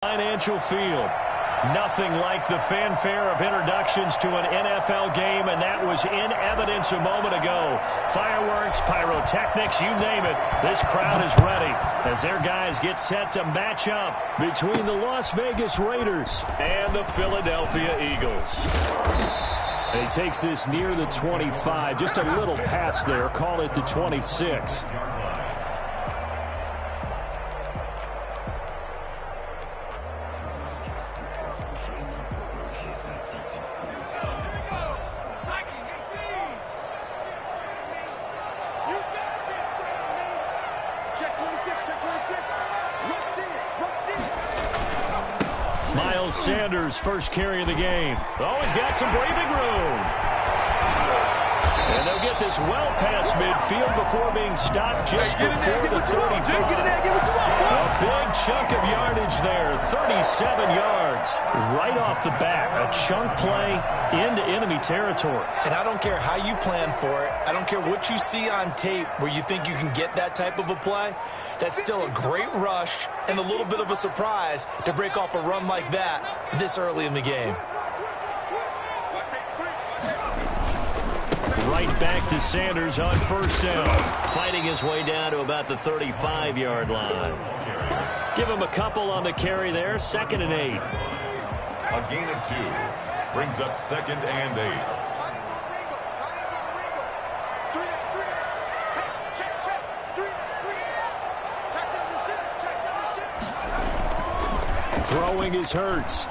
Financial Field. Nothing like the fanfare of introductions to an NFL game, and that was in evidence a moment ago. Fireworks, pyrotechnics, you name it. This crowd is ready as their guys get set to match up between the Las Vegas Raiders and the Philadelphia Eagles. And he takes this near the 25. Just a little pass there. Call it the 26. Sanders, first carry of the game. Oh, he's got some breathing room. And they'll get this well past midfield before being stopped just before the 35. A big chunk of yardage there, 37 yards. Right off the bat, a chunk play into enemy territory. And I don't care how you plan for it. I don't care what you see on tape where you think you can get that type of a play. That's still a great rush and a little bit of a surprise to break off a run like that this early in the game. Right back to Sanders on first down. Fighting his way down to about the 35-yard line. Give him a couple on the carry there. 2nd and 8. A gain of 2. Brings up 2nd and 8. Throwing is Hurts.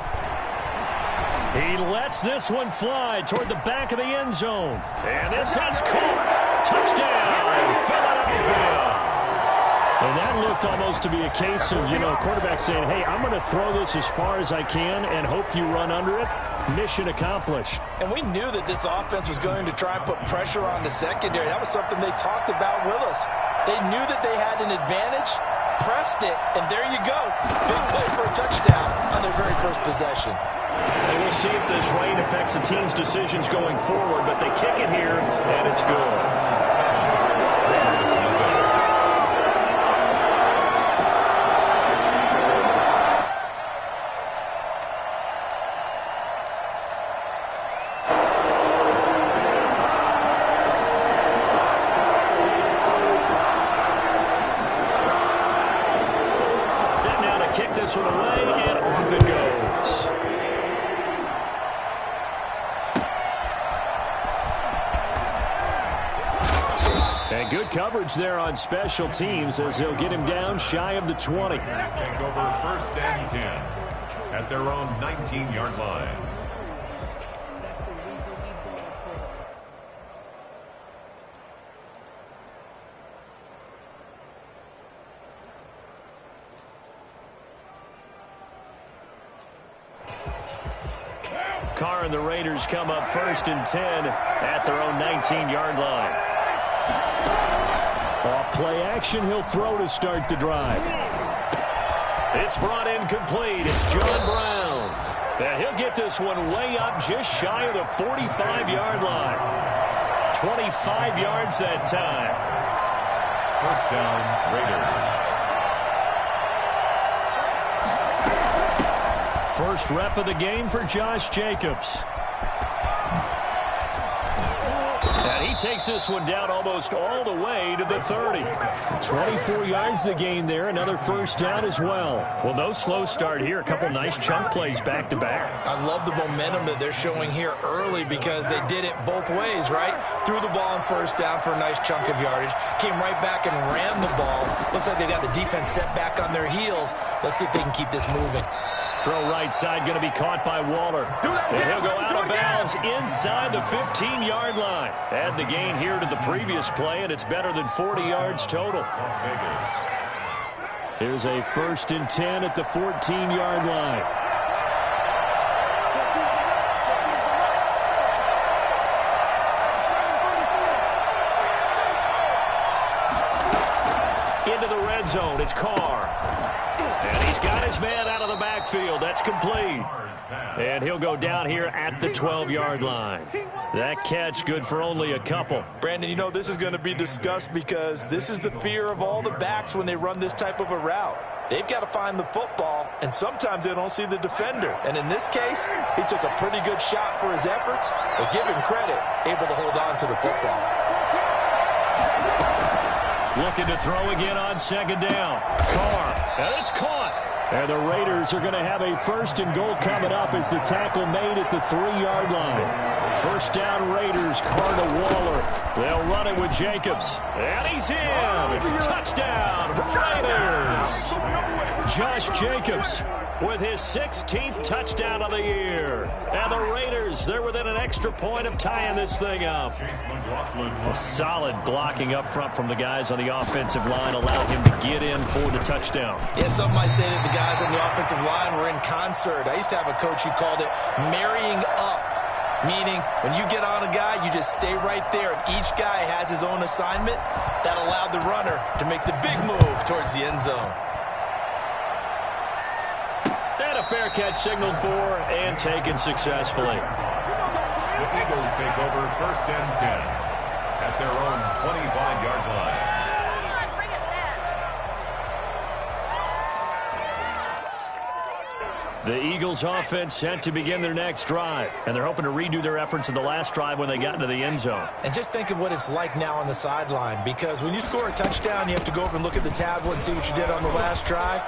He lets this one fly toward the back of the end zone. And this has caught. Touchdown, Philadelphia. And that looked almost to be a case of, quarterback saying, hey, I'm going to throw this as far as I can and hope you run under it. Mission accomplished. And we knew that this offense was going to try and put pressure on the secondary. That was something they talked about with us. They knew that they had an advantage. Pressed it, and there you go. Big play for a touchdown on their very first possession. And we'll see if this rain affects the team's decisions going forward, but they kick it here, and it's good. Kick this one away, and off it goes. And good coverage there on special teams as they'll get him down shy of the 20. Take over 1st and 10 at their own 19-yard line. Carr and the Raiders come up 1st and 10 at their own 19-yard line. Off play action, he'll throw to start the drive. It's brought in complete. It's John Brown. And he'll get this one way up just shy of the 45-yard line. 25 yards that time. 1st down, Raiders. First rep of the game for Josh Jacobs. And he takes this one down almost all the way to the 30. 24 yards the gain there. Another first down as well. Well, no slow start here. A couple nice chunk plays back-to-back. I love the momentum that they're showing here early because they did it both ways, right? Threw the ball on first down for a nice chunk of yardage. Came right back and ran the ball. Looks like they got the defense set back on their heels. Let's see if they can keep this moving. Throw right side going to be caught by Waller. And he'll go out of bounds inside the 15-yard line. Add the gain here to the previous play, and it's better than 40 yards total. Here's a 1st and 10 at the 14-yard line. Into the red zone, it's Carr. And he's got his man out of the backfield. That's complete. And he'll go down here at the 12-yard line. That catch good for only a couple. Brandon, this is going to be discussed because this is the fear of all the backs when they run this type of a route. they've got to find the football, and sometimes they don't see the defender. And in this case, he took a pretty good shot for his efforts, but give him credit, able to hold on to the football. Looking to throw again on second down. Carr, and it's caught. And the Raiders are going to have a 1st and goal coming up as the tackle made at the 3-yard line. First down Raiders, Carr to Waller. They'll run it with Jacobs. And he's in. Touchdown, Raiders. Josh Jacobs with his 16th touchdown of the year. And the Raiders, they're within an extra point of tying this thing up. A solid blocking up front from the guys on the offensive line allowed him to get in for the touchdown. Yeah, some might say that the guys on the offensive line were in concert. I used to have a coach who called it marrying up, meaning when you get on a guy, you just stay right there, and each guy has his own assignment. That allowed the runner to make the big move towards the end zone. And a fair catch signaled for and taken successfully. The Eagles take over 1st and 10 at their own 25-yard line. The Eagles offense set to begin their next drive, and they're hoping to redo their efforts in the last drive when they got into the end zone. And just think of what it's like now on the sideline, because when you score a touchdown, you have to go over and look at the tablet and see what you did on the last drive.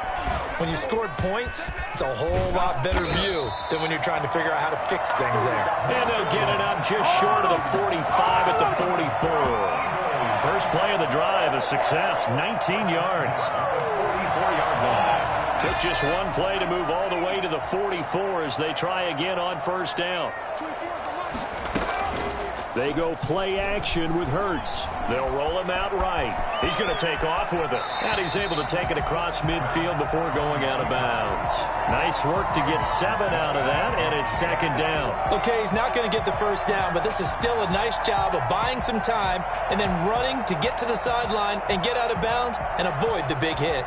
When you scored points, it's a whole lot better view than when you're trying to figure out how to fix things there. And they'll get it up just short of the 45 at the 44. First play of the drive, a success, 19 yards. 44-yard line. Took just one play to move all the way to the 44 as they try again on first down. They go play action with Hurts. They'll roll him out right. He's going to take off with it. And he's able to take it across midfield before going out of bounds. Nice work to get 7 out of that, and it's second down. Okay, he's not going to get the first down, but this is still a nice job of buying some time and then running to get to the sideline and get out of bounds and avoid the big hit.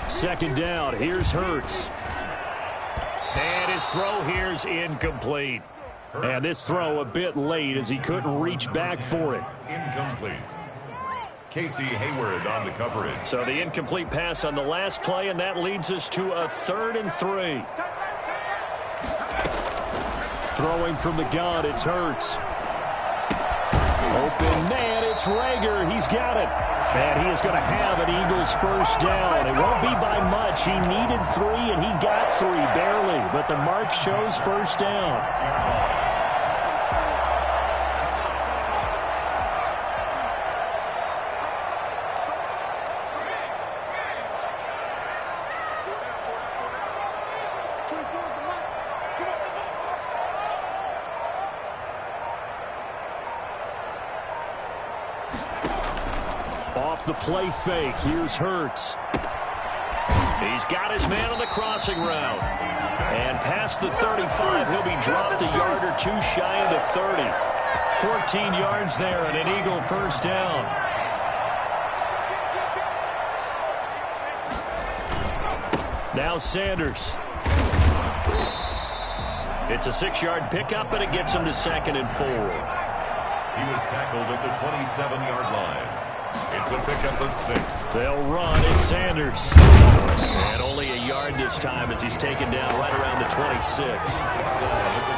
Second down, here's Hurts. And his throw here's incomplete. And this throw a bit late as he couldn't reach back for it. Incomplete. Casey Hayward on the coverage. So the incomplete pass on the last play, and that leads us to a 3rd and 3. Throwing from the gun, it's Hurts. Open man, it's Reagor. He's got it. And he is going to have an Eagles first down. It won't be by much. He needed 3, and he got 3, barely. But the mark shows first down. Off the play fake, here's Hurts. He's got his man on the crossing route. And past the 35, he'll be dropped a yard or 2 shy of the 30. 14 yards there and an Eagle first down. Now Sanders. It's a 6-yard pickup, and it gets him to 2nd and 4. He was tackled at the 27-yard line. It's a pickup of 6. They'll run. It's Sanders. And only a yard this time as he's taken down right around the 26.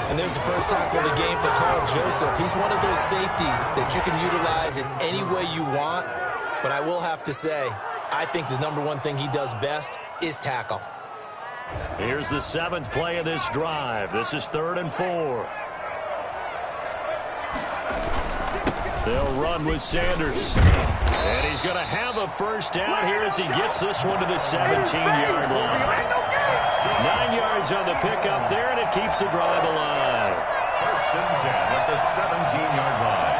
And there's the first tackle of the game for Carl Joseph. He's one of those safeties that you can utilize in any way you want. But I will have to say, I think the number one thing he does best is tackle. Here's the 7th play of this drive. This is 3rd and 4. They'll run with Sanders. And he's going to have a first down here as he gets this one to the 17-yard line. 9 yards on the pickup there, and it keeps the drive alive. 1st and 10 at the 17-yard line.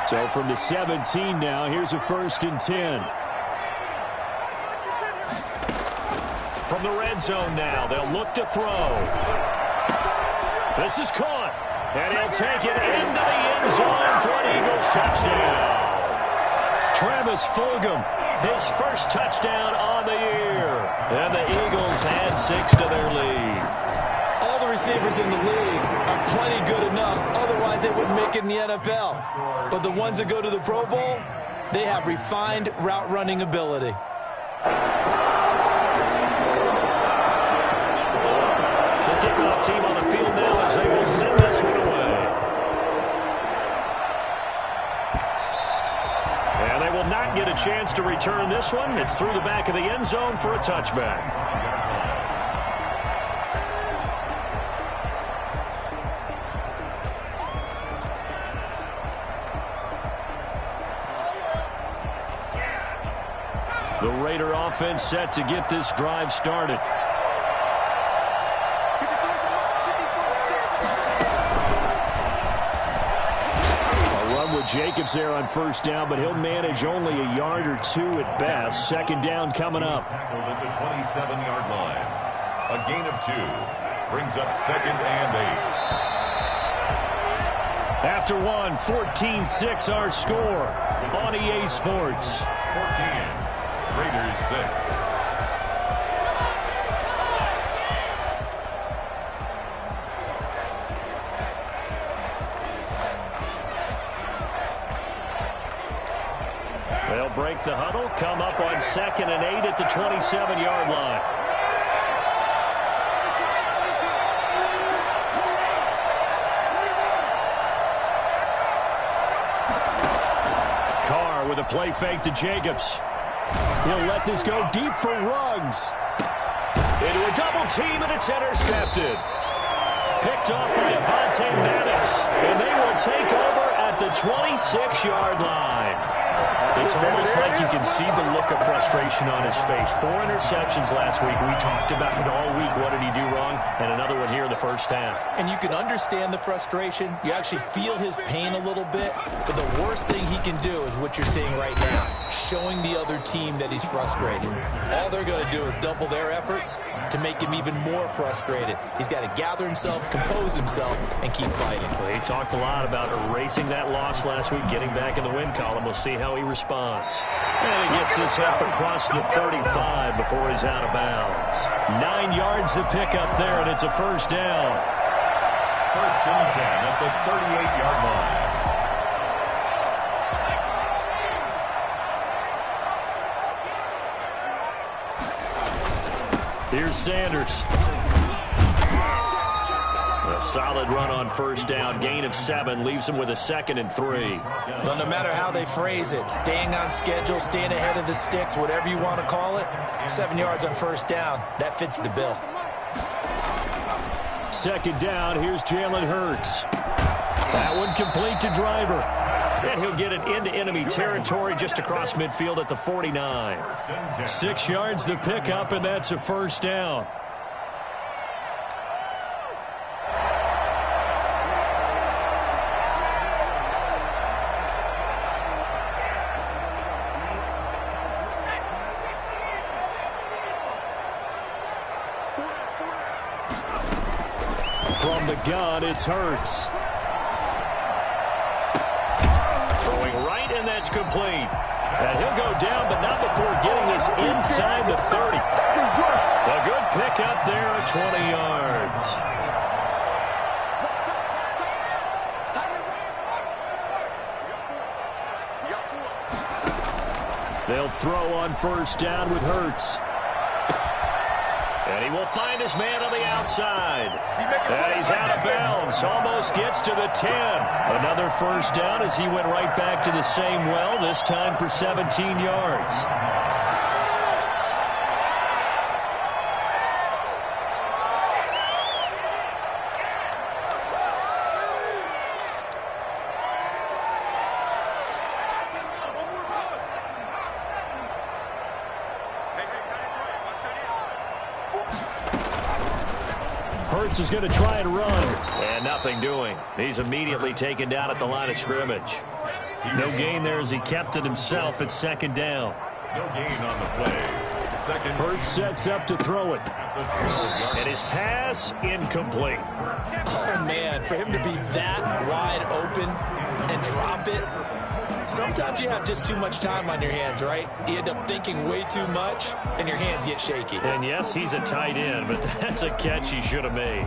So from the 17 now, here's a 1st and 10. From the red zone now, they'll look to throw. This is caught. And he'll take it into the end zone for an Eagles touchdown. Travis Fulgham, his first touchdown on the year. And the Eagles add 6 to their lead. All the receivers in the league are plenty good enough. Otherwise, they wouldn't make it in the NFL. But the ones that go to the Pro Bowl, they have refined route running ability. The kickoff team on the field now as they will send this one away. And they will not get a chance to return this one. It's through the back of the end zone for a touchback. The Raider offense set to get this drive started. A run with Jacobs there on first down, but he'll manage only a yard or 2 at best. Second down coming up. Tackled at the 27-yard line. A gain of 2 brings up 2nd and 8. After one, 14-6 our score on EA Sports. 14. Raiders 6. They'll break the huddle, come up on 2nd and 8 at the 27-yard line. Carr with a play fake to Jacobs. He'll let this go deep for Ruggs. Into a double team, and it's intercepted. Picked off by Avonte Maddox. And they will take over at the 26-yard line. It's almost like you can see the look of frustration on his face. 4 interceptions last week. We talked about it all week. What did he do wrong? And another one here in the first half. And you can understand the frustration. You actually feel his pain a little bit. But the worst thing he can do is what you're seeing right now, showing the other team that he's frustrated. All they're going to do is double their efforts to make him even more frustrated. He's got to gather himself, compose himself, and keep fighting. Well, he talked a lot about erasing that loss last week, getting back in the win column. We'll see how he responds. And he gets this up across the 35 before he's out of bounds. 9 yards to pick up there, and it's a first down. 1st and 10 at the 38-yard line. Here's Sanders. A solid run on first down. Gain of 7 leaves him with a 2nd and 3. But no matter how they phrase it, staying on schedule, staying ahead of the sticks, whatever you want to call it, 7 yards on first down, that fits the bill. 2nd down, here's Jalen Hurts. That one complete to Driver. And he'll get it into enemy territory just across midfield at the 49. 6 yards the pickup, and that's a first down. From the gun, it's Hurts. Throwing right, and that's complete. And he'll go down, but not before getting this inside the 30. A good pickup there at 20 yards. They'll throw on first down with Hurts. And he will find his man on the outside. And he's out of bounds. Almost gets to the 10. Another first down as he went right back to the same well, this time for 17 yards. Hurts is going to try and run. And nothing doing. He's immediately taken down at the line of scrimmage. No gain there as he kept it himself at 2nd down. No gain on the play. Second. Hurts sets up to throw it. And his pass incomplete. Oh, man, for him to be that wide open and drop it, Sometimes you have just too much time on your hands, right? You end up thinking way too much, and your hands get shaky. And yes, he's a tight end, but that's a catch he should have made.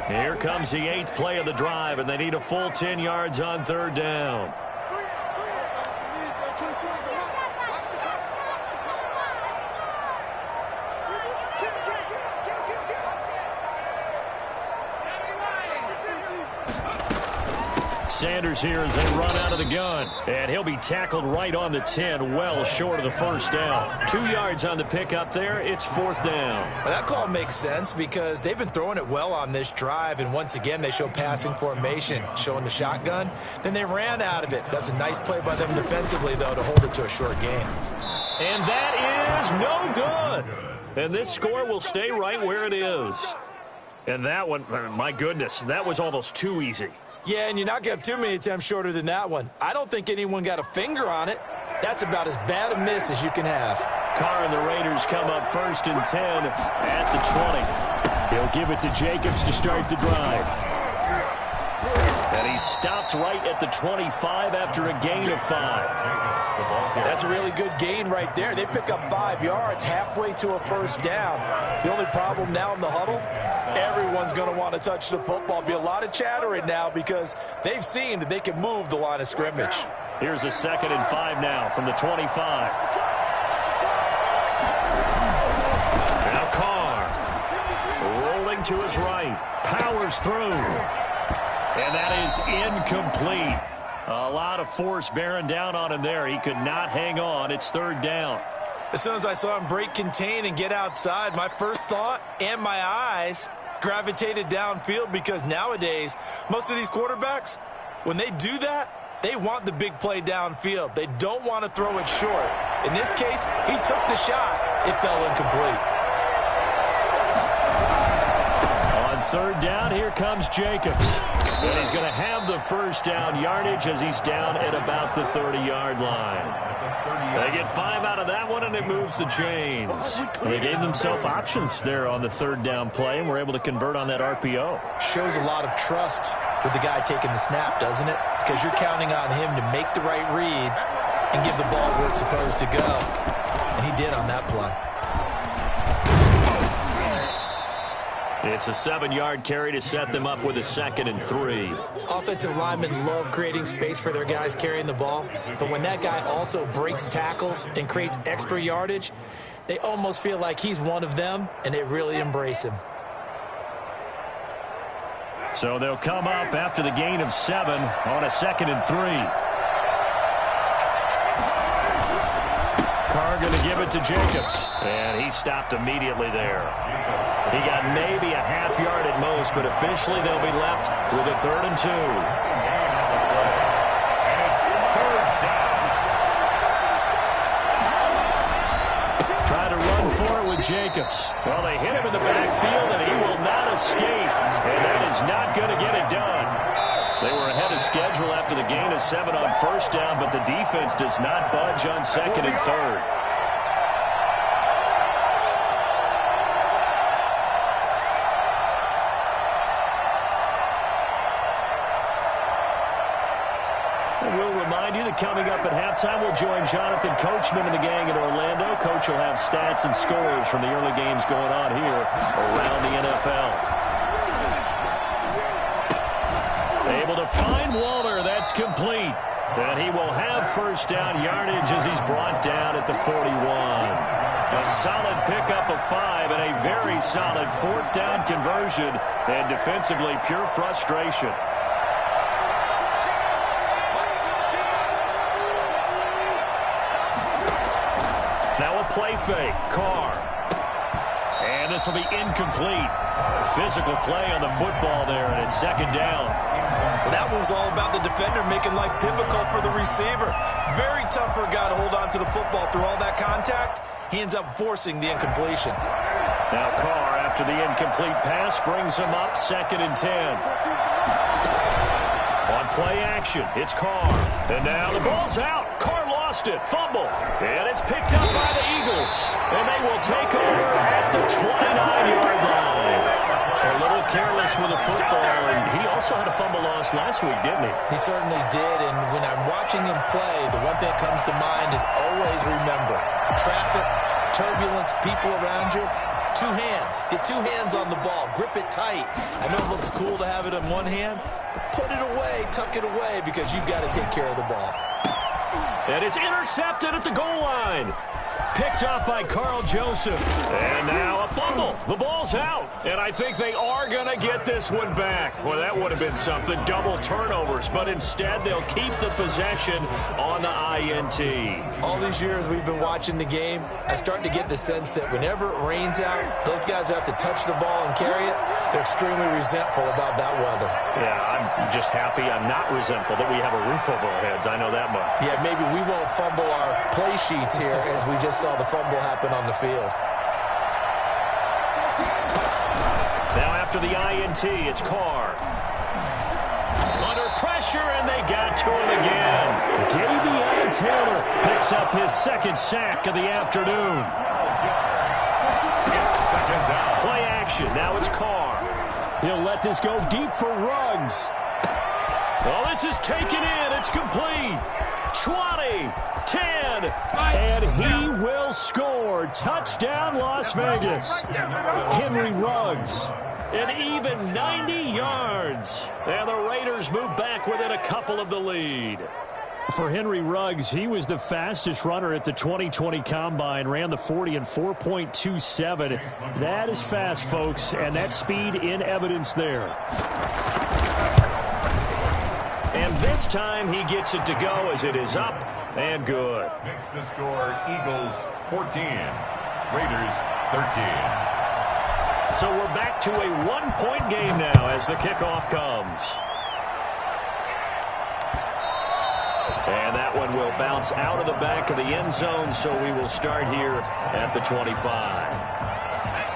Here comes the 8th play of the drive, and they need a full 10 yards on 3rd down. Sanders here as they run out of the gun. And he'll be tackled right on the 10, well short of the 1st down. 2 yards on the pickup there. It's 4th down. Well, that call makes sense because they've been throwing it well on this drive, and once again they show passing formation, showing the shotgun. Then they ran out of it. That's a nice play by them defensively, though, to hold it to a short gain. And that is no good. And this score will stay right where it is. And that one, my goodness, that was almost too easy. Yeah, and you're not going to have too many attempts shorter than that one. I don't think anyone got a finger on it. That's about as bad a miss as you can have. Carr and the Raiders come up 1st and 10 at the 20. He'll give it to Jacobs to start the drive. And he stopped right at the 25 after a gain of 5. That's a really good gain right there. They pick up 5 yards halfway to a 1st down. The only problem now in the huddle, everyone's going to want to touch the football. Be a lot of chattering now because they've seen that they can move the line of scrimmage. Here's a 2nd and 5 now from the 25. Now Carr rolling to his right, powers through. And that is incomplete. A lot of force bearing down on him there. He could not hang on. It's 3rd down. As soon as I saw him break contain and get outside, my first thought and my eyes gravitated downfield because nowadays, most of these quarterbacks, when they do that, they want the big play downfield. They don't want to throw it short. In this case, he took the shot. It fell incomplete. On 3rd down, here comes Jacobs. And he's going to have the 1st down yardage as he's down at about the 30-yard line. They get 5 out of that one, and it moves the chains. They gave themselves options there on the 3rd down play, and were able to convert on that RPO. Shows a lot of trust with the guy taking the snap, doesn't it? Because you're counting on him to make the right reads and give the ball where it's supposed to go. And he did on that play. It's a 7-yard carry to set them up with a 2nd and 3. Offensive linemen love creating space for their guys carrying the ball, but when that guy also breaks tackles and creates extra yardage, they almost feel like he's one of them, and they really embrace him. So they'll come up after the gain of 7 on a 2nd and 3. Carr going to give it to Jacobs, and he stopped immediately there. He got maybe a half yard at most, but officially they'll be left with a 3rd and 2. Try to run for it with Jacobs. Well, they hit him in the backfield, and he will not escape, and that is not going to get it done. They were ahead of schedule after the gain of 7 on 1st down, but the defense does not budge on 2nd and 3rd. We'll remind you that coming up at halftime, we'll join Jonathan Coachman and the gang in Orlando. Coach will have stats and scores from the early games going on here around the NFL. Able to find Walter. That's complete. And he will have 1st down yardage as he's brought down at the 41. A solid pickup of 5 and a very solid 4th down conversion. And defensively, pure frustration. Now a play fake. Carr. And this will be incomplete. Physical play on the football there, and it's 2nd down. That one was all about the defender making life difficult for the receiver. Very tough for a guy to hold on to the football through all that contact. He ends up forcing the incompletion. Now Carr, after the incomplete pass, brings him up 2nd and 10. On play action, it's Carr. And now the ball's out. Carr lost it. Fumble. And it's picked up by the Eagles. And they will take over at the 29-yard line. success with the football, and he also had a fumble loss last week, didn't he? He certainly did, and when I'm watching him play, the one thing that comes to mind is always remember, traffic, turbulence, people around you, two hands. Get two hands on the ball. Grip it tight. I know it looks cool to have it in one hand, but put it away, tuck it away, because you've got to take care of the ball. And it's intercepted at the goal line. Picked up by Carl Joseph. And now a fumble. The ball's out. And I think they are going to get this one back. Well, that would have been something. Double turnovers. But instead, they'll keep the possession on the INT. All these years we've been watching the game, I start to get the sense that whenever it rains out, those guys who have to touch the ball and carry it, they're extremely resentful about that weather. Yeah, I'm just happy I'm not resentful that we have a roof over our heads. I know that much. Yeah, maybe we won't fumble our play sheets here as we just saw the fumble happen on the field. Now after the INT, it's Carr. Under pressure, and they got to him again. Davion Taylor picks up his second sack of the afternoon. Play action. Now it's Carr. He'll let this go deep for Ruggs. Well, this is taken in. It's complete. 20, 10, and he will score. Touchdown, Las Vegas. Henry Ruggs. An even 90 yards. And the Raiders move back within a couple of the lead. For Henry Ruggs, he was the fastest runner at the 2020 Combine, ran the 40 in 4.27. That is fast, folks, and that speed in evidence there. And this time he gets it to go as it is up and good. Makes the score Eagles 14, Raiders 13. So we're back to a one-point game now as the kickoff comes. And that one will bounce out of the back of the end zone, so we will start here at the 25.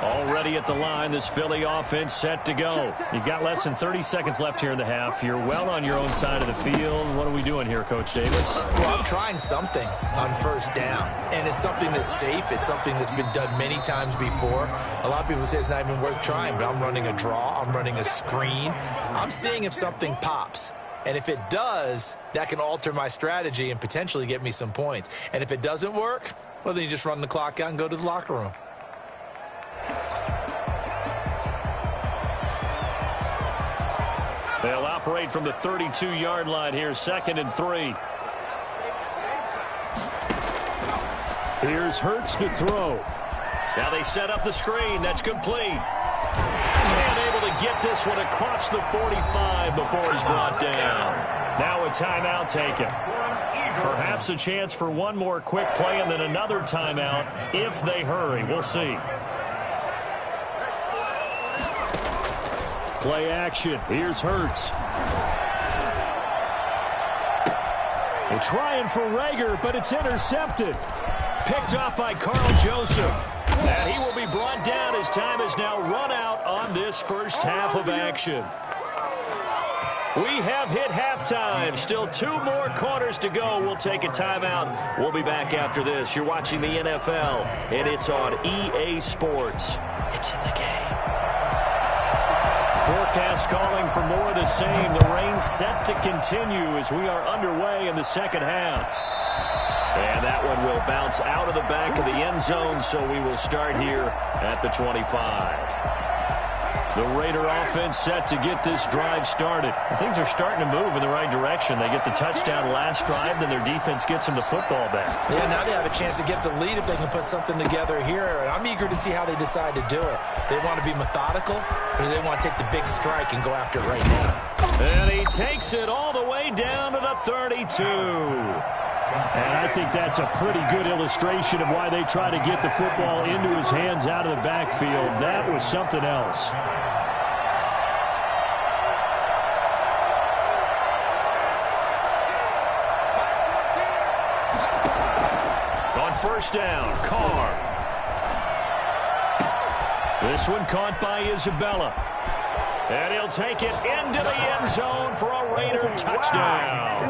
Already at the line, this Philly offense set to go. You've got less than 30 seconds left here in the half. You're well on your own side of the field. What are we doing here, Coach Davis? Well, I'm trying something on first down, and it's something that's safe. It's something that's been done many times before. A lot of people say it's not even worth trying, but I'm running a draw. I'm running a screen. I'm seeing if something pops. And if it does, that can alter my strategy and potentially get me some points. And if it doesn't work, well, then you just run the clock out and go to the locker room. They'll operate from the 32-yard line here, 2nd and 3. Here's Hurts to throw. Now they set up the screen. That's complete. And able to get this one across the 45 before he's brought down. Now a timeout taken. Perhaps a chance for one more quick play and then another timeout if they hurry. We'll see. Play action. Here's Hurts. They're trying for Reagor, but it's intercepted. Picked up by Carl Joseph. And he will be brought down as time is now run out on this first half of action. We have hit halftime. Still 2 more quarters to go. We'll take a timeout. We'll be back after this. You're watching the NFL, and it's on EA Sports. It's in the game. Forecast calling for more of the same. The rain set to continue as we are underway in the second half. And that one will bounce out of the back of the end zone, so we will start here at the 25. The Raider offense set to get this drive started. Things are starting to move in the right direction. They get the touchdown last drive, then their defense gets them the football back. Yeah, now they have a chance to get the lead if they can put something together here. And I'm eager to see how they decide to do it. Do they want to be methodical, or do they want to take the big strike and go after it right now? And he takes it all the way down to the 32. And I think that's a pretty good illustration of why they try to get the football into his hands out of the backfield. That was something else. On first down, Carr. This one caught by Isabella. And he'll take it into the end zone for a Raider touchdown.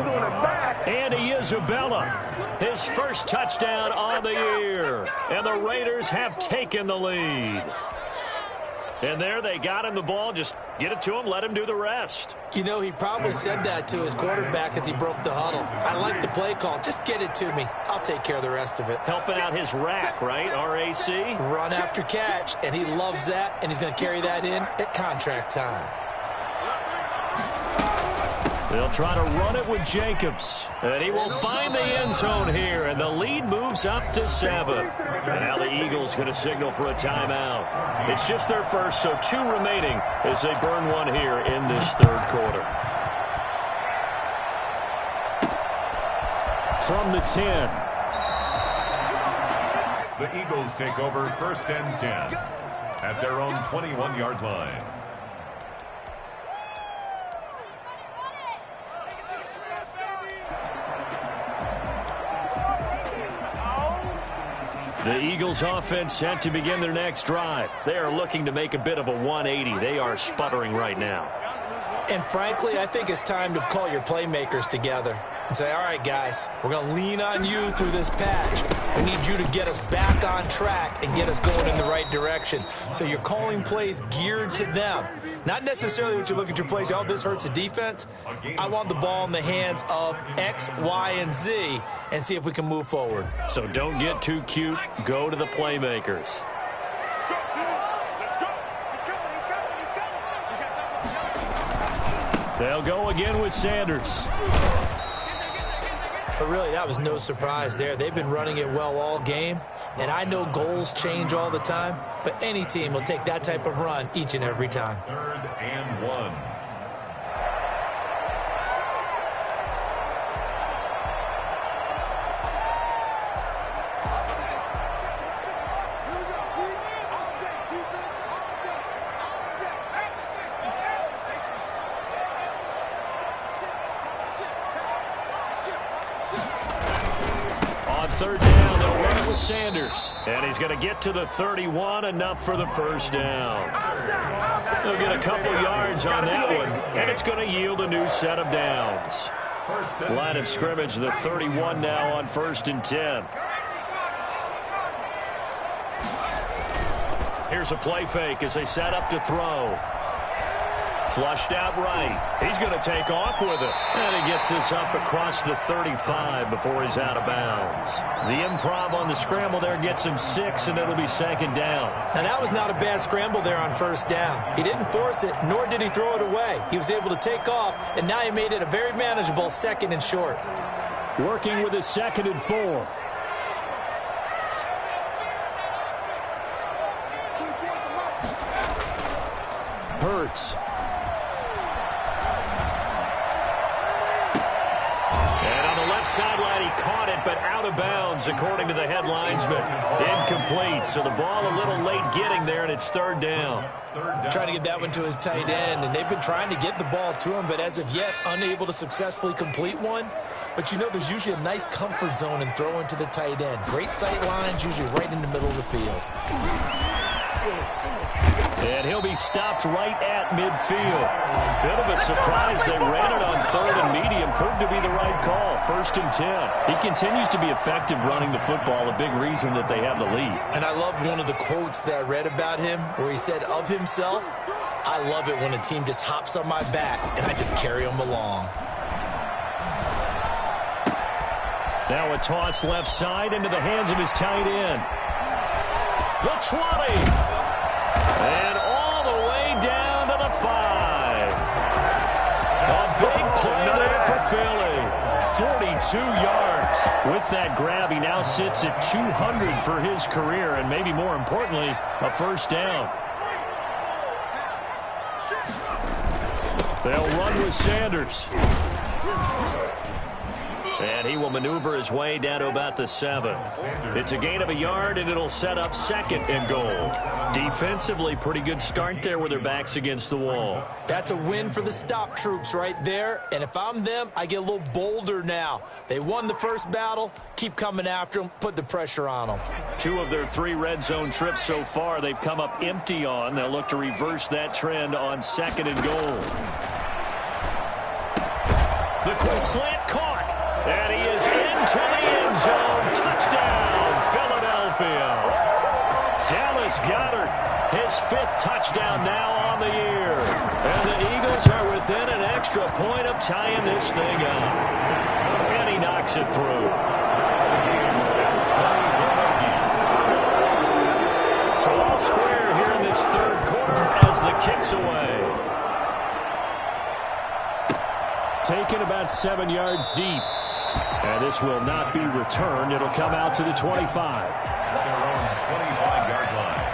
Andy Isabella, his first touchdown on the year. And the Raiders have taken the lead. And there they got him the ball. Just get it to him, let him do the rest. You know, he probably said that to his quarterback as he broke the huddle. I like the play call. Just get it to me. I'll take care of the rest of it. Helping out his rack, right? R-A-C? Run after catch, and he loves that, and he's going to carry that in at contract time. They'll try to run it with Jacobs. And he will find the end zone here. And the lead moves up to 7. And now the Eagles going to signal for a timeout. It's just their first, so 2 remaining as they burn one here in this third quarter. From the 10. The Eagles take over 1st and 10 at their own 21-yard line. The Eagles offense set to begin their next drive. They are looking to make a bit of a 180. They are sputtering right now. And frankly, I think it's time to call your playmakers together and say, all right, guys, we're going to lean on you through this patch. We need you to get us back on track and get us going in the right direction. So you're calling plays geared to them. Not necessarily what you look at your plays, oh, this hurts the defense. I want the ball in the hands of X, Y, and Z and see if we can move forward. So don't get too cute. Go to the playmakers. They'll go again with Sanders. But really, that was no surprise there. They've been running it well all game. And I know goals change all the time, but any team will take that type of run each and every time. 3rd and 1. Sanders, and he's going to get to the 31, enough for the first down. He'll get a couple yards on that one, and it's going to yield a new set of downs. Line of scrimmage, the 31 now on 1st and 10. Here's a play fake as they set up to throw. Flushed out right. He's going to take off with it. And he gets this up across the 35 before he's out of bounds. The improv on the scramble there gets him 6, and it'll be 2nd down. Now, that was not a bad scramble there on 1st down. He didn't force it, nor did he throw it away. He was able to take off, and now he made it a very manageable 2nd and short. Working with his 2nd and 4. Hurts. Sideline, he caught it, but out of bounds, according to the head linesman. Incomplete, so the ball a little late getting there, and it's 3rd down. Trying to get that one to his tight end, and they've been trying to get the ball to him, but as of yet, unable to successfully complete one. But you know, there's usually a nice comfort zone in throwing to the tight end. Great sight lines, usually right in the middle of the field. And he'll be stopped right at midfield. Bit of a surprise. They ran it on 3rd and medium. Proved to be the right call. 1st and 10. He continues to be effective running the football. A big reason that they have the lead. And I love one of the quotes that I read about him where he said of himself, I love it when a team just hops on my back and I just carry them along. Now a toss left side into the hands of his tight end. The 20. And all the way down to the 5. A big play there for Philly. 42 yards. With that grab, he now sits at 200 for his career, and maybe more importantly, a 1st down. They'll run with Sanders. And he will maneuver his way down to about the 7. It's a gain of a yard, and it'll set up 2nd and goal. Defensively, pretty good start there with their backs against the wall. That's a win for the stop troops right there. And if I'm them, I get a little bolder now. They won the first battle. Keep coming after them. Put the pressure on them. 2 of their 3 red zone trips so far, they've come up empty on. They'll look to reverse that trend on 2nd and goal. The quick slant caught. And he is into the end zone. Touchdown, Philadelphia. Dallas Goedert, his 5th touchdown tying this thing up. And he knocks it through. So all square here in this third quarter as the kick's away. Taken about 7 yards deep. And this will not be returned. It'll come out to the 25. At their own 25-yard line.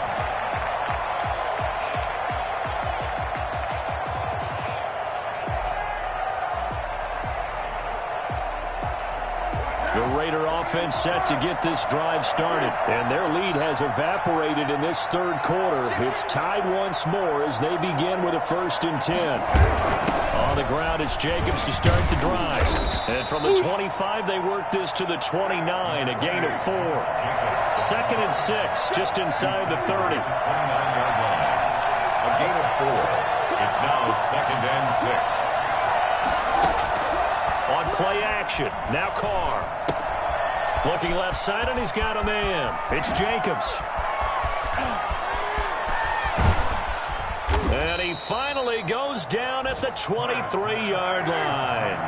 The Raider offense set to get this drive started. And their lead has evaporated in this third quarter. It's tied once more as they begin with a 1st and 10. On the ground, it's Jacobs to start the drive. And from the 25, they work this to the 29, a gain of 4. 2nd and 6, just inside the 30. 29-yard line. A gain of 4. It's now 2nd and 6. On play action, now Carr. Looking left side, and he's got a man. It's Jacobs. And he finally goes down at the 23-yard line.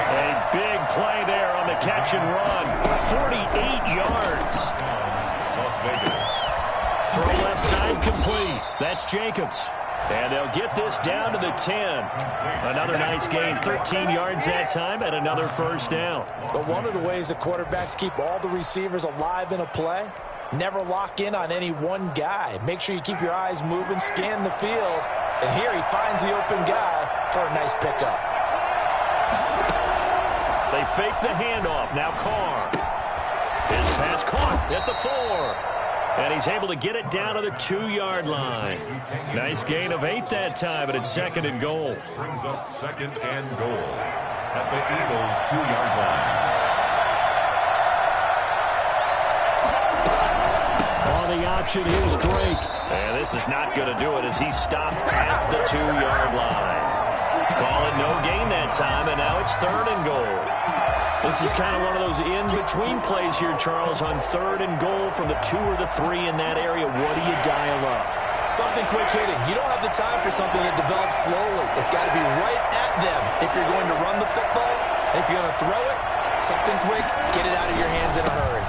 A big play there on the catch and run. 48 yards. Las Vegas. Throw left side complete. That's Jacobs. And they'll get this down to the 10. Another nice gain, 13 yards that time, and another 1st down. But one of the ways the quarterbacks keep all the receivers alive in a play, never lock in on any one guy. Make sure you keep your eyes moving, scan the field. And here he finds the open guy for a nice pickup. They fake the handoff. Now Carr. His pass caught at the 4. And he's able to get it down to the 2-yard line. Nice gain of 8 that time, but it's 2nd and goal. Brings up 2nd and goal at the Eagles' 2-yard line. On the option, here's Drake. And this is not going to do it as he's stopped at the 2-yard line. Call it no gain that time, and now it's 3rd and goal. This is kind of one of those in-between plays here, Charles, on 3rd and goal from the 2 or the 3 in that area. What do you dial up? Something quick hitting. You don't have the time for something that develops slowly. It's got to be right at them if you're going to run the football. And if you're going to throw it, something quick, get it out of your hands in a hurry.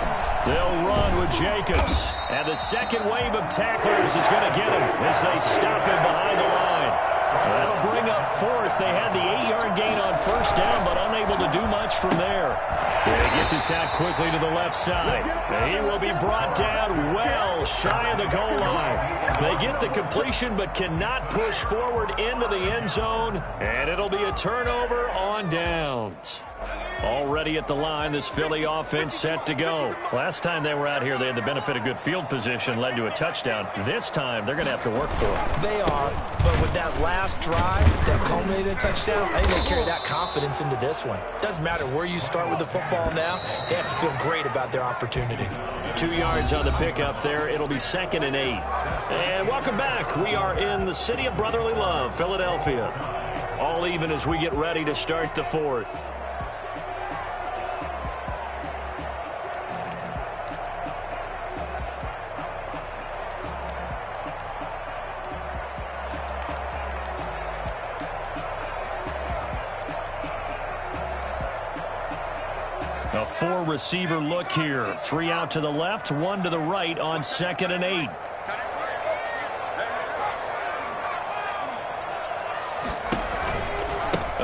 They'll run with Jacobs. And the second wave of tacklers is going to get him as they stop him behind the line. That'll bring up 4th. They had the 8-yard gain on 1st down, but unable to do much from there. They get this out quickly to the left side. He will be brought down well shy of the goal line. They get the completion, but cannot push forward into the end zone, and it'll be a turnover on downs. Already at the line, this Philly offense set to go. Last time they were out here, they had the benefit of good field position, led to a touchdown. This time, they're going to have to work for it. They are, but with that last drive that culminated in a touchdown, I think they carry that confidence into this one. Doesn't matter where you start with the football now, they have to feel great about their opportunity. 2 yards on the pickup there. It'll be 2nd and 8. And welcome back. We are in the city of brotherly love, Philadelphia. All even as we get ready to start the 4th. A 4-receiver look here. 3 out to the left, 1 to the right on 2nd and 8.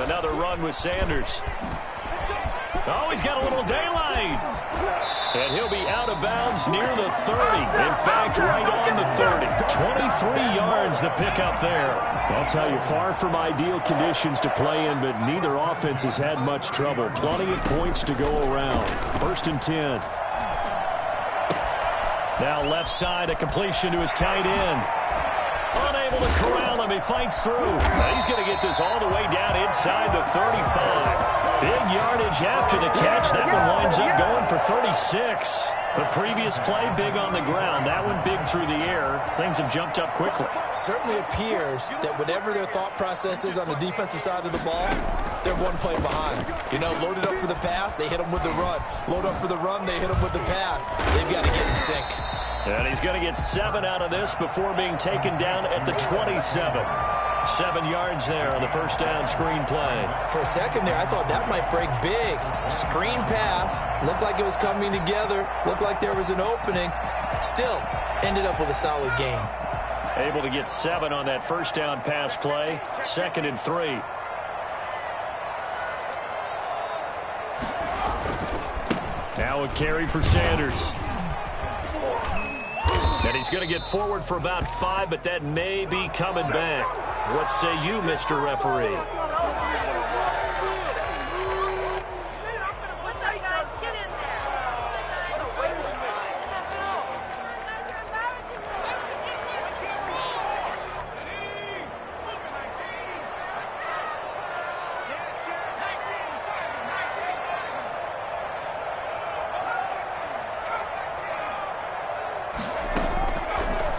Another run with Sanders. Oh, he's got a little daylight. And he'll be out of bounds near the 30. In fact, right on the 30. 23 yards the pickup there. I'll tell you, far from ideal conditions to play in, but neither offense has had much trouble. Plenty of points to go around. 1st and 10. Now left side, a completion to his tight end. Unable to corral him. He fights through. Now he's going to get this all the way down inside the 35. Big yardage after the catch. That one winds up going for 36. The previous play, big on the ground. That one big through the air. Things have jumped up quickly. Certainly appears that whatever their thought process is on the defensive side of the ball, they're one play behind. You know, loaded up for the pass, they hit them with the run. Load up for the run, they hit them with the pass. They've got to get in sync. And he's going to get 7 out of this before being taken down at the 27. 7 yards there on the first down screen play. For a second there, I thought that might break big. Screen pass. Looked like it was coming together. Looked like there was an opening. Still, ended up with a solid gain. Able to get 7 on that first down pass play. 2nd and 3. Now a carry for Sanders. And he's going to get forward for about 5, but that may be coming back. What say you, Mr. Referee?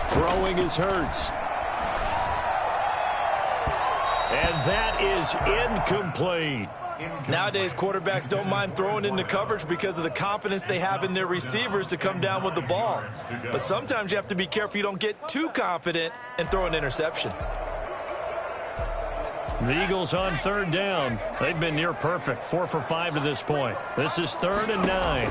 Throwing is Hurts. And that is incomplete. Nowadays, quarterbacks don't mind throwing into coverage because of the confidence they have in their receivers to come down with the ball. But sometimes you have to be careful you don't get too confident and throw an interception. The Eagles on 3rd down. They've been near perfect. 4 for 5 to this point. This is 3rd and 9.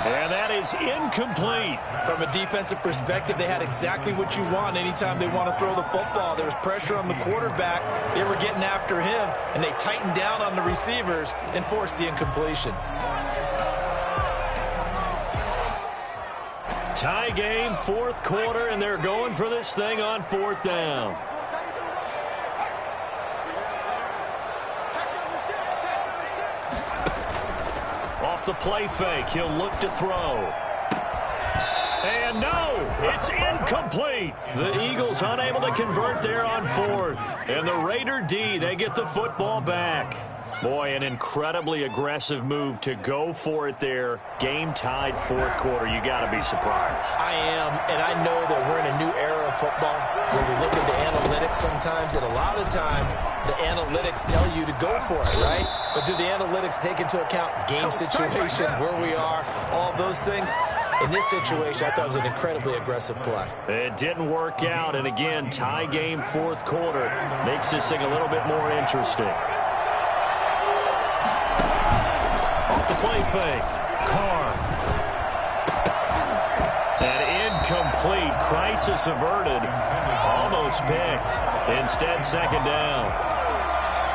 And that is incomplete. From a defensive perspective, they had exactly what you want anytime they want to throw the football. There was pressure on the quarterback. They were getting after him, and they tightened down on the receivers and forced the incompletion. Tie game, 4th quarter, and they're going for this thing on 4th down. Off the play fake, he'll look to throw. And no, it's incomplete. The Eagles unable to convert there on 4th. And the Raider D, they get the football back. Boy, an incredibly aggressive move to go for it there. Game tied 4th quarter. You got to be surprised. I am, and I know that we're in a new era of football where we look at the analytics sometimes, and a lot of time the analytics tell you to go for it, right? But do the analytics take into account game situation, where we are, all those things? In this situation, I thought it was an incredibly aggressive play. It didn't work out, and again, tie game 4th quarter makes this thing a little bit more interesting. Off the play fake, Carr. And incomplete, crisis averted, almost picked. Instead, 2nd down.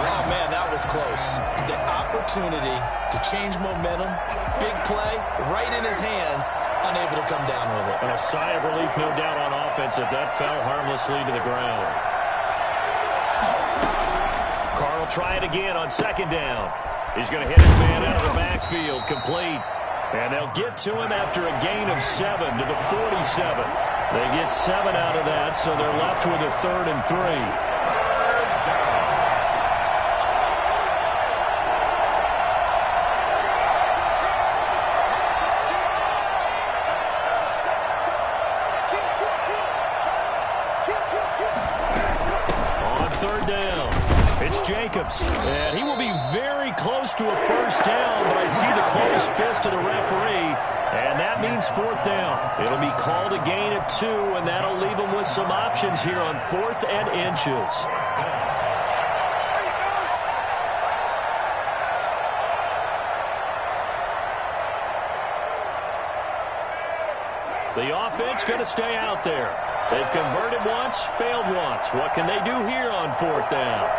Oh, man, that was close. The opportunity to change momentum, big play, right in his hands, unable to come down with it. And a sigh of relief, no doubt, on offense that fell harmlessly to the ground. Carr will try it again on 2nd down. He's going to hit his man out of the backfield, complete. And they'll get to him after a gain of 7 to the 47. They get 7 out of that, so they're left with a 3rd and 3. Jacobs, and he will be very close to a 1st down, but I see the closed fist of the referee, and that means 4th down. It'll be called a gain of 2, and that'll leave them with some options here on 4th and inches. The offense going to stay out there. They've converted once, failed once. What can they do here on 4th down?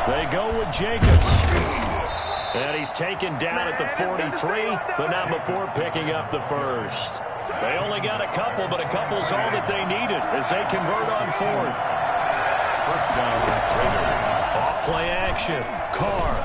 They go with Jacobs. And he's taken down at the 43, but not before picking up the 1st. They only got a couple, but a couple's all that they needed as they convert on 4th. First down, Raiders. Off play action, Carr.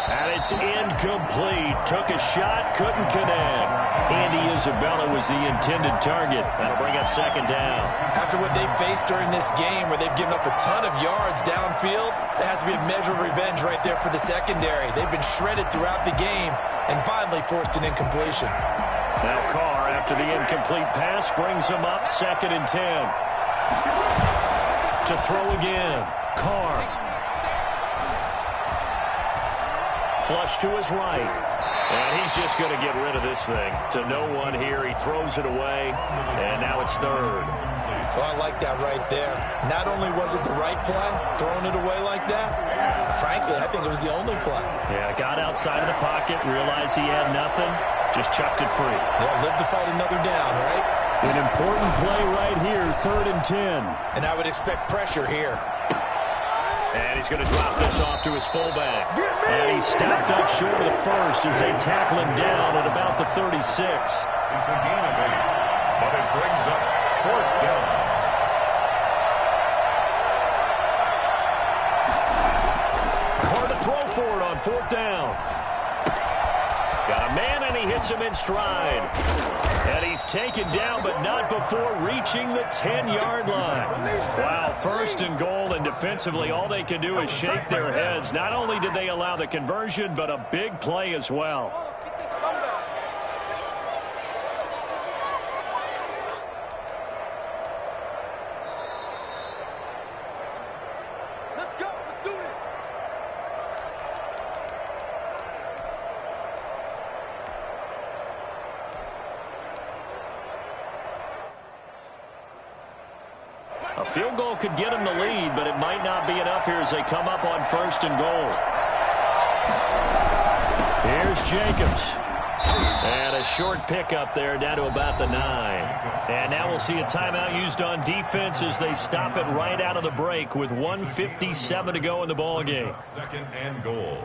And it's incomplete. Took a shot, couldn't connect. Andy Isabella was the intended target. That'll bring up 2nd down. After what they've faced during this game where they've given up a ton of yards downfield, there has to be a measure of revenge right there for the secondary. They've been shredded throughout the game and finally forced an incompletion. Now Carr, after the incomplete pass, brings him up 2nd and 10. To throw again. Carr. Flush to his right. And he's just going to get rid of this thing. To no one here. He throws it away. And now it's third. So I like that right there. Not only was it the right play, throwing it away like that, frankly, I think it was the only play. Yeah, got outside of the pocket, realized he had nothing, just chucked it free. Yeah, live to fight another down, right? An important play right here, 3rd and 10. And I would expect pressure here. And he's going to drop this off to his fullback. And he's stopped up short of the first as they tackle him down at about the 36. It's a gain of 8, but it brings up 4th down. Carr to throw for it on 4th down. Got a man, and he hits him in stride. And he's taken down, but not before reaching the 10-yard line. Wow, 1st and goal, and defensively, all they can do is shake their heads. Not only did they allow the conversion, but a big play as well. A field goal could get them the lead, but it might not be enough here as they come up on 1st and goal. Here's Jacobs. And a short pickup there down to about the 9. And now we'll see a timeout used on defense as they stop it right out of the break with 1:57 to go in the ball game. 2nd and goal.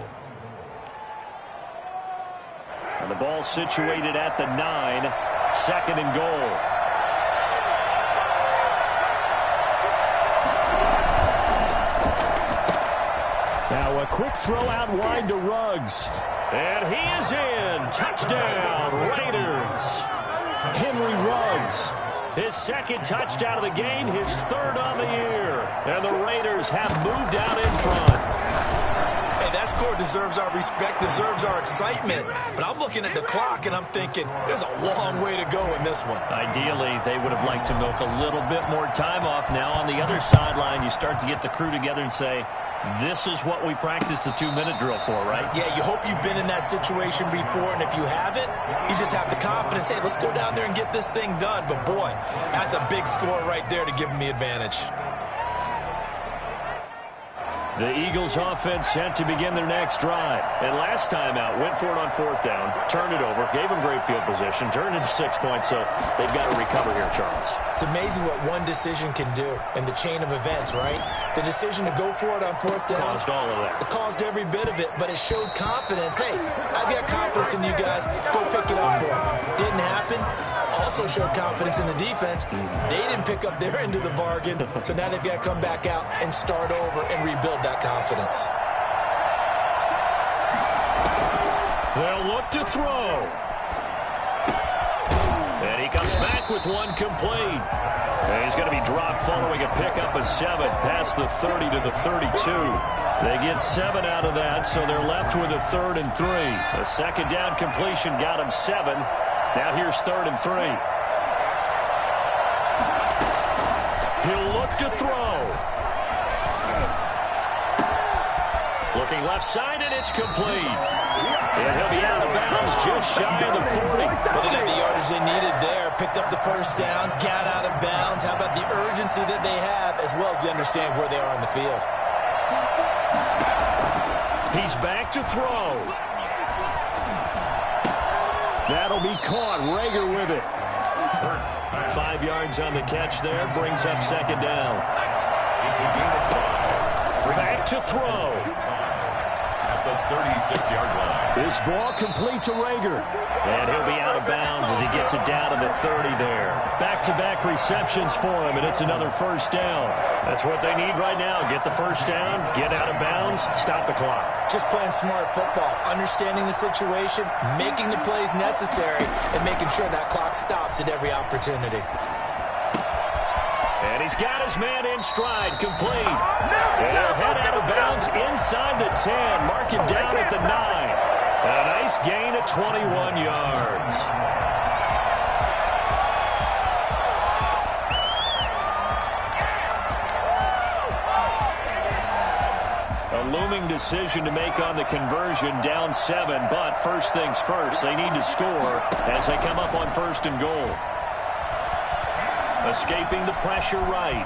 And the ball situated at the 9, 2nd and goal. Now a quick throw out wide to Ruggs. And he is in. Touchdown, Raiders. Henry Ruggs. His 2nd touchdown of the game, his 3rd on the year. And the Raiders have moved out in front. Hey, that score deserves our respect, deserves our excitement. But I'm looking at the clock, and I'm thinking, there's a long way to go in this one. Ideally, they would have liked to milk a little bit more time off. Now on the other sideline, you start to get the crew together and say, this is what we practiced the 2-minute drill for, right? Yeah, you hope you've been in that situation before, and if you haven't, you just have the confidence, hey, let's go down there and get this thing done. But, boy, that's a big score right there to give them the advantage. The Eagles offense set to begin their next drive. And last time out, went for it on 4th down, turned it over, gave them great field position, turned into 6 points, so they've got to recover here, Charles. It's amazing what one decision can do in the chain of events, right? The decision to go for it on 4th down. Caused all of that. It caused every bit of it, but it showed confidence. Hey, I've got confidence in you guys. Go pick it up for them. Didn't happen. Also showed confidence in the defense. They didn't pick up their end of the bargain, so now they've got to come back out and start over and rebuild that confidence. They'll look to throw. And he comes back with one complete. And he's going to be dropped following a pickup of 7 past the 30 to the 32. They get 7 out of that, so they're left with a 3rd and 3. A 2nd down completion got him 7. Now here's 3rd and 3. He'll look to throw. Looking left side, and it's complete. And he'll be out of bounds just shy of the 40. Well, they got the yardage they needed there. Picked up the 1st down, got out of bounds. How about the urgency that they have, as well as they understand where they are on the field? He's back to throw. That'll be caught. Rager with it. 5 yards on the catch there. Brings up 2nd down. Back to throw. At the 36-yard line. This ball complete to Rager. And he'll be out of bounds as he gets it down to the 30 there. Back-to-back receptions for him, and it's another 1st down. That's what they need right now. Get the 1st down, get out of bounds, stop the clock. Just playing smart football, understanding the situation, making the plays necessary, and making sure that clock stops at every opportunity. And he's got his man in stride, complete. And he'll head out of bounds inside the 10. Mark him down at the 9. A nice gain of 21 yards. looming decision to make on the conversion, down 7. But first things first, they need to score as they come up on 1st and goal. Escaping the pressure right.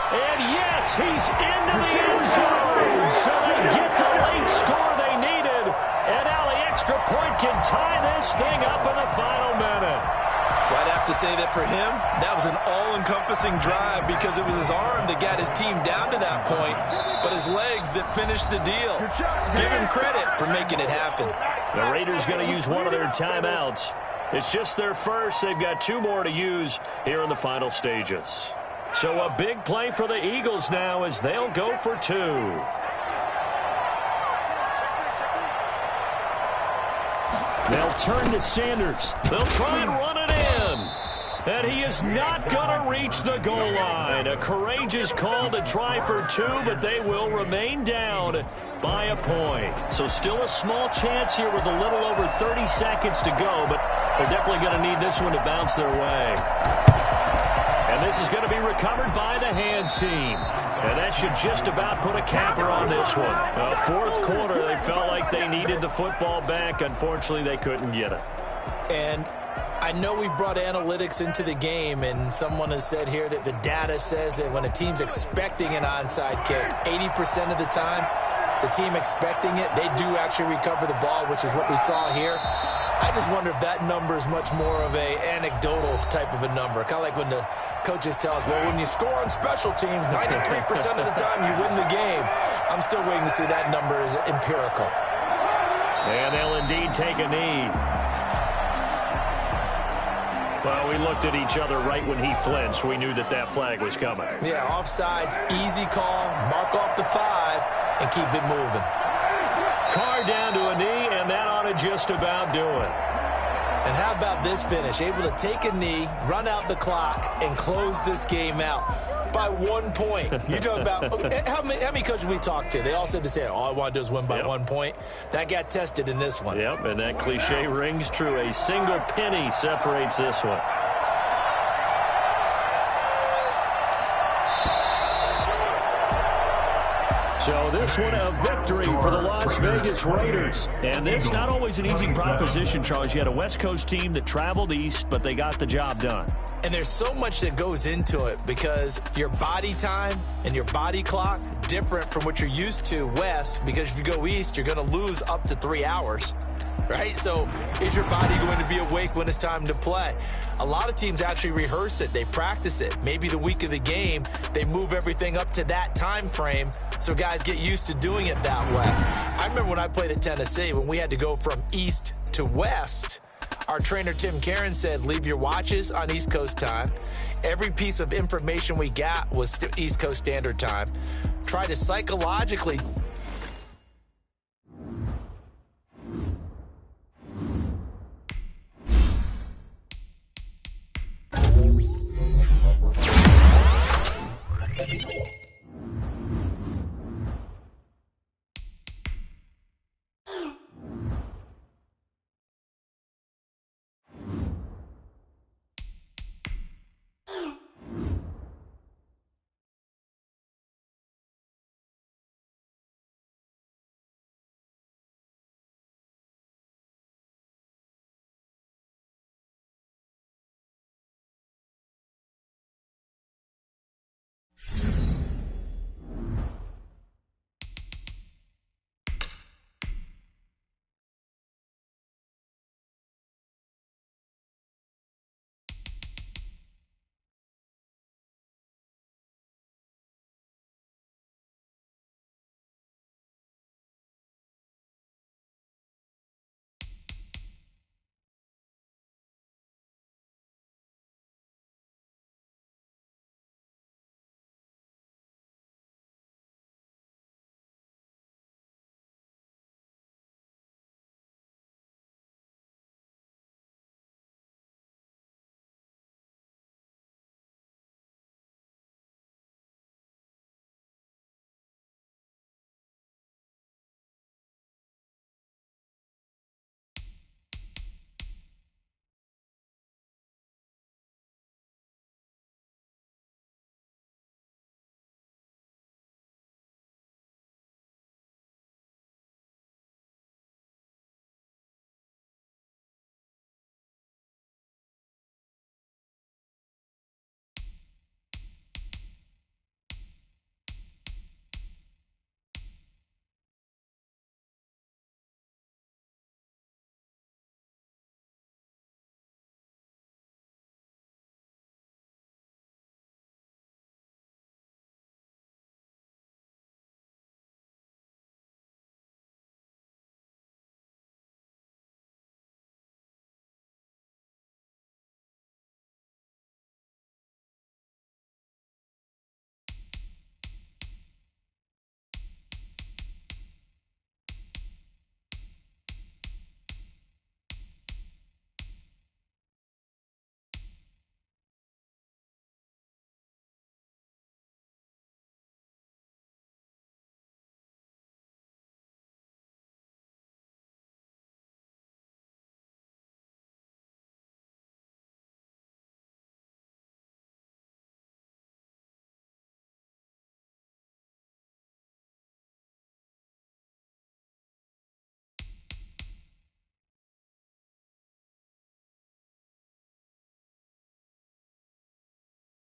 And yes, he's into the end zone. So they get the late score they needed. And now the extra point can tie this thing up in the final minute. Well, I'd have to say that for him, that was an all-encompassing drive because it was his arm that got his team down to that point, but his legs that finished the deal. Give him credit for making it happen. The Raiders going to use one of their timeouts. It's just their first. They've got 2 more to use here in the final stages. So a big play for the Eagles now as they'll go for 2. They'll turn to Sanders. They'll try and run it in. And he is not going to reach the goal line. A courageous call to try for 2, but they will remain down by a point. So still a small chance here with a little over 30 seconds to go, but they're definitely going to need this one to bounce their way. And this is going to be recovered by the hands team. And that should just about put a capper on this one. Fourth quarter, they felt like they needed the football back. Unfortunately, they couldn't get it. And I know we brought analytics into the game, and someone has said here that the data says that when a team's expecting an onside kick, 80% of the time, the team expecting it, they do actually recover the ball, which is what we saw here. I just wonder if that number is much more of a anecdotal type of a number. Kind of like when the coaches tell us, well, when you score on special teams, 93% of the time you win the game. I'm still waiting to see that number is empirical. And they'll indeed take a knee. Well, we looked at each other right when he flinched. We knew that that flag was coming. Yeah, offsides, easy call, mark off the 5, and keep it moving. Carr down to a knee, and that ought to just about do it. And how about this finish? Able to take a knee, run out the clock, and close this game out by 1 point. You talk about how many coaches we talked to? They all said the same. All I want to do is win by 1 point. That got tested in this one. Yep, and that cliche rings true. A single penny separates this one. So this one a victory for the Las Vegas Raiders. And this not always an easy proposition, Charles. You had a West Coast team that traveled east, but they got the job done. And there's so much that goes into it because your body time and your body clock different from what you're used to west, because if you go east, you're going to lose up to 3 hours. Right? So is your body going to be awake when it's time to play? A lot of teams actually rehearse it. They practice it. Maybe the week of the game, they move everything up to that time frame so guys get used to doing it that way. I remember when I played at Tennessee, when we had to go from east to west, our trainer Tim Karen said, leave your watches on East Coast time. Every piece of information we got was East Coast Standard Time. Try to psychologically